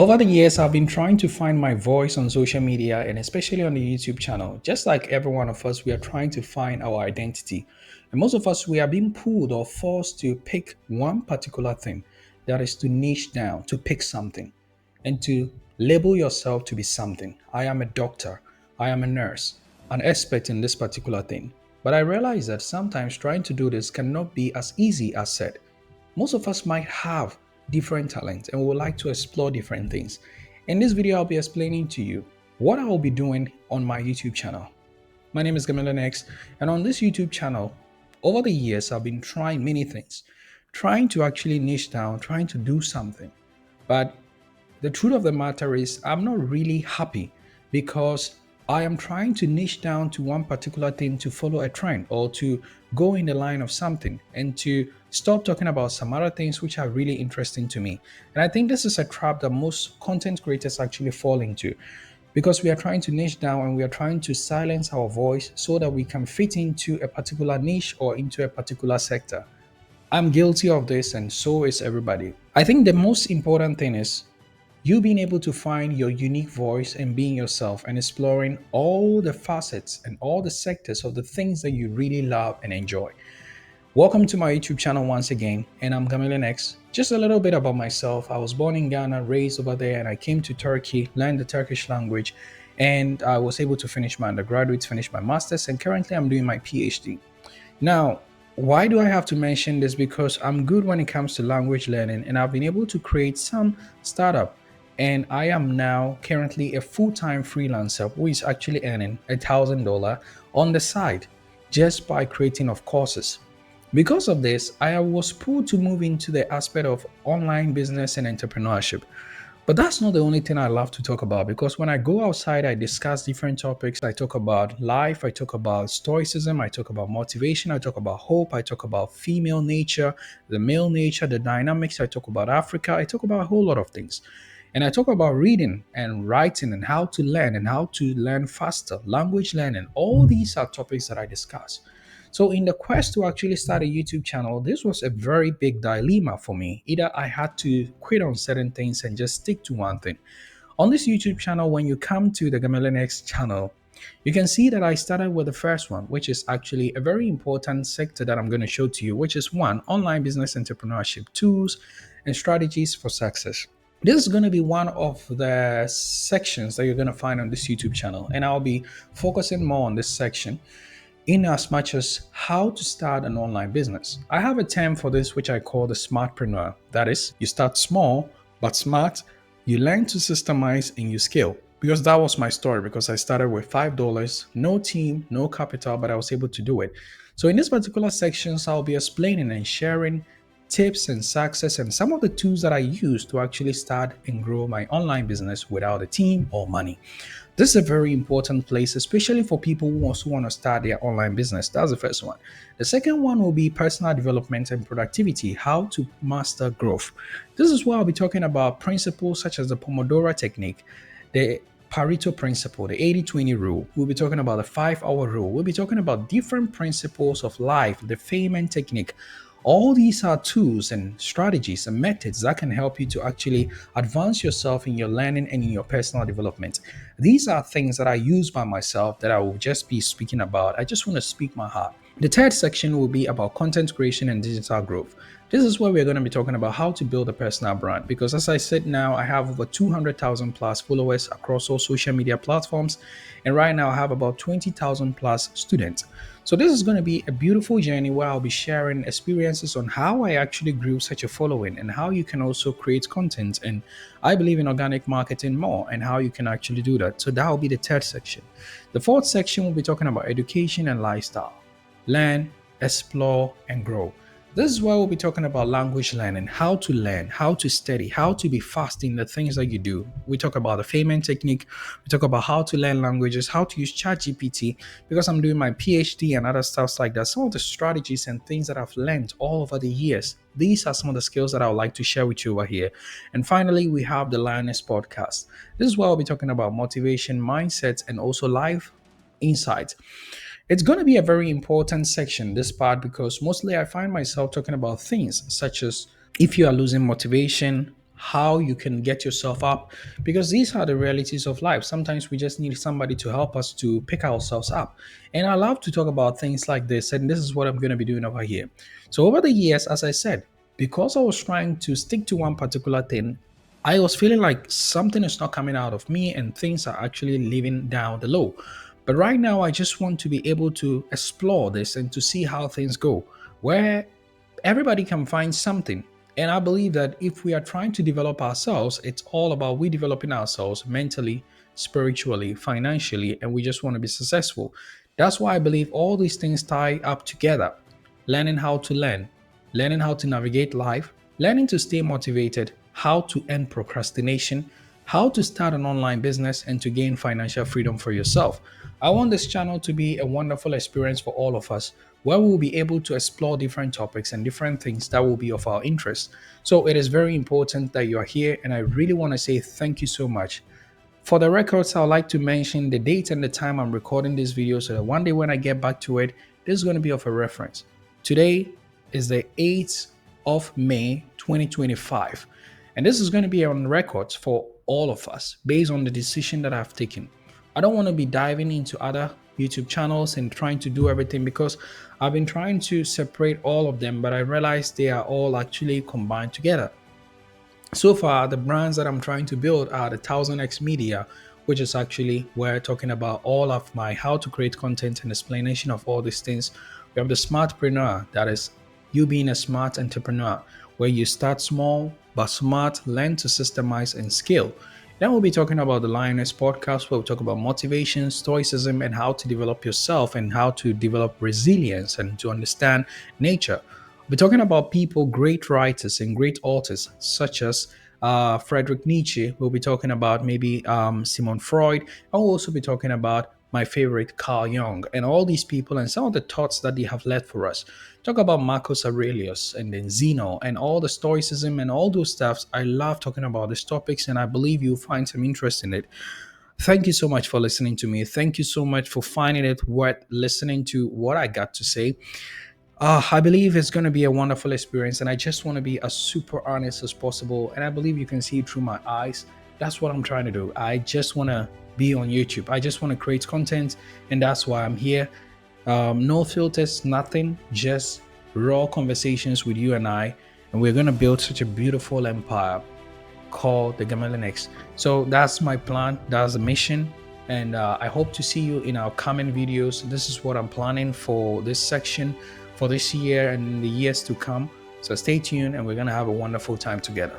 Over the years, I've been trying to find my voice on social media and especially on the YouTube channel. Just like every one of us, we are trying to find our identity. And most of us, we are being pulled or forced to pick one particular thing. That is to niche down, to pick something, and to label yourself to be something. I am a doctor, I am a nurse, an expert in this particular thing. But I realize that sometimes trying to do this cannot be as easy as said. Most of us might have different talents and would like to explore different things. In this video, I'll be explaining to you what I will be doing on my YouTube channel. My name is GamelionX, and on this YouTube channel, over the years, I've been trying many things, trying to actually niche down, trying to do something. But the truth of the matter is, I'm not really happy because I am trying to niche down to one particular thing to follow a trend or to go in the line of something and to stop talking about some other things which are really interesting to me. And I think this is a trap that most content creators actually fall into because we are trying to niche down and we are trying to silence our voice so that we can fit into a particular niche or into a particular sector. I'm guilty of this, and so is everybody. I think the most important thing is you being able to find your unique voice and being yourself and exploring all the facets and all the sectors of the things that you really love and enjoy. Welcome to my YouTube channel once again, and I'm GamelionX. Just a little bit about myself. I was born in Ghana, raised over there, and I came to Turkey, learned the Turkish language, and I was able to finish my undergraduate, finish my master's, and currently I'm doing my PhD. Now, why do I have to mention this? Because I'm good when it comes to language learning, and I've been able to create some startup. And I am now currently a full-time freelancer who is actually earning $1,000 on the side just by creating of courses. Because of this, I was pulled to move into the aspect of online business and entrepreneurship. But that's not the only thing I love to talk about because when I go outside, I discuss different topics. I talk about life, I talk about stoicism, I talk about motivation, I talk about hope, I talk about female nature, the male nature, the dynamics, I talk about Africa, I talk about a whole lot of things. And I talk about reading and writing and how to learn faster, language learning. All these are topics that I discuss. So, in the quest to actually start a YouTube channel, this was a very big dilemma for me. Either I had to quit on certain things and just stick to one thing. On this YouTube channel, when you come to the GamelionX channel, you can see that I started with the first one, which is actually a very important sector that I'm going to show to you, which is one, online business entrepreneurship tools and strategies for success. This is going to be one of the sections that you're going to find on this YouTube channel, and I'll be focusing more on this section in as much as how to start an online business. I have a term for this which I call the smartpreneur. That is, you start small but smart, you learn to systemize and you scale. Because that was my story, because I started with $5, no team, no capital, but I was able to do it. So in this particular sections, I'll be explaining and sharing tips and success and some of the tools that I use to actually start and grow my online business without a team or money. This is a very important place, especially for people who also want to start their online business. That's the first one. The second one will be personal development and productivity, how to master growth. This is where I'll be talking about principles such as the Pomodoro technique, the Pareto principle, the 80-20 rule. We'll be talking about the 5-hour rule. We'll be talking about different principles of life, the Feynman technique. All these are tools and strategies and methods that can help you to actually advance yourself in your learning and in your personal development. These are things that I use by myself that I will just be speaking about. I just want to speak my heart. The third section will be about content creation and digital growth. This is where we're going to be talking about how to build a personal brand because as I said now, I have over 200,000 plus followers across all social media platforms. And right now I have about 20,000 plus students. So this is going to be a beautiful journey where I'll be sharing experiences on how I actually grew such a following and how you can also create content. And I believe in organic marketing more and how you can actually do that. So that will be the third section. The fourth section will be talking about education and lifestyle. Learn, explore, and grow. This is why we'll be talking about language learning, how to learn, how to study, how to be fast in the things that you do. We talk about the Feynman technique. We talk about how to learn languages, how to use ChatGPT, because I'm doing my PhD and other stuff like that. Some of the strategies and things that I've learned all over the years. These are some of the skills that I would like to share with you over here. And finally, we have the Lioness podcast. This is where I'll be talking about motivation, mindset, and also life insights. It's going to be a very important section, this part, because mostly I find myself talking about things such as if you are losing motivation, how you can get yourself up, because these are the realities of life. Sometimes we just need somebody to help us to pick ourselves up. And I love to talk about things like this, and this is what I'm going to be doing over here. So, over the years, as I said, because I was trying to stick to one particular thing, I was feeling like something is not coming out of me and things are actually living down the low. But right now, I just want to be able to explore this and to see how things go, where everybody can find something. And I believe that if we are trying to develop ourselves, it's all about we developing ourselves mentally, spiritually, financially, and we just want to be successful. That's why I believe all these things tie up together. Learning how to learn, learning how to navigate life, learning to stay motivated, how to end procrastination, how to start an online business, and to gain financial freedom for yourself. I want this channel to be a wonderful experience for all of us, where we'll be able to explore different topics and different things that will be of our interest. So it is very important that you are here, and I really want to say thank you so much. For the records, I would like to mention the date and the time I'm recording this video so that one day when I get back to it, this is going to be of a reference. Today is the 8th of May 2025, and this is going to be on records for all of us based on the decision that I've taken. I don't want to be diving into other YouTube channels and trying to do everything, because I've been trying to separate all of them, but I realized they are all actually combined together. So far, the brands that I'm trying to build are the 1000x Media, which is actually where talking about all of my how to create content and explanation of all these things. We have the Smartpreneur, that is you being a smart entrepreneur, where you start small but smart, learn to systemize and scale. Then we'll be talking about the Lioness podcast, where we talk about motivation, stoicism, and how to develop yourself and how to develop resilience and to understand nature. We're talking about people, great writers and great authors, such as Friedrich Nietzsche. We'll be talking about maybe Sigmund Freud. And we'll also be talking about my favorite, Carl Jung, and all these people and some of the thoughts that they have left for us. Talk about Marcus Aurelius and then Zeno and all the Stoicism and all those stuffs. I love talking about these topics, and I believe you'll find some interest in it. Thank you so much for listening to me. Thank you so much for finding it worth listening to what I got to say. I believe it's going to be a wonderful experience, and I just want to be as super honest as possible. And I believe you can see it through my eyes. That's what I'm trying to do. I just want to be on YouTube. I just want to create content, and that's why I'm here. No filters, nothing, just raw conversations with you and I. And we're going to build such a beautiful empire called the GamelionX. So that's my plan. That's the mission. And I hope to see you in our coming videos. This is what I'm planning for this section for this year and in the years to come. So stay tuned, and we're going to have a wonderful time together.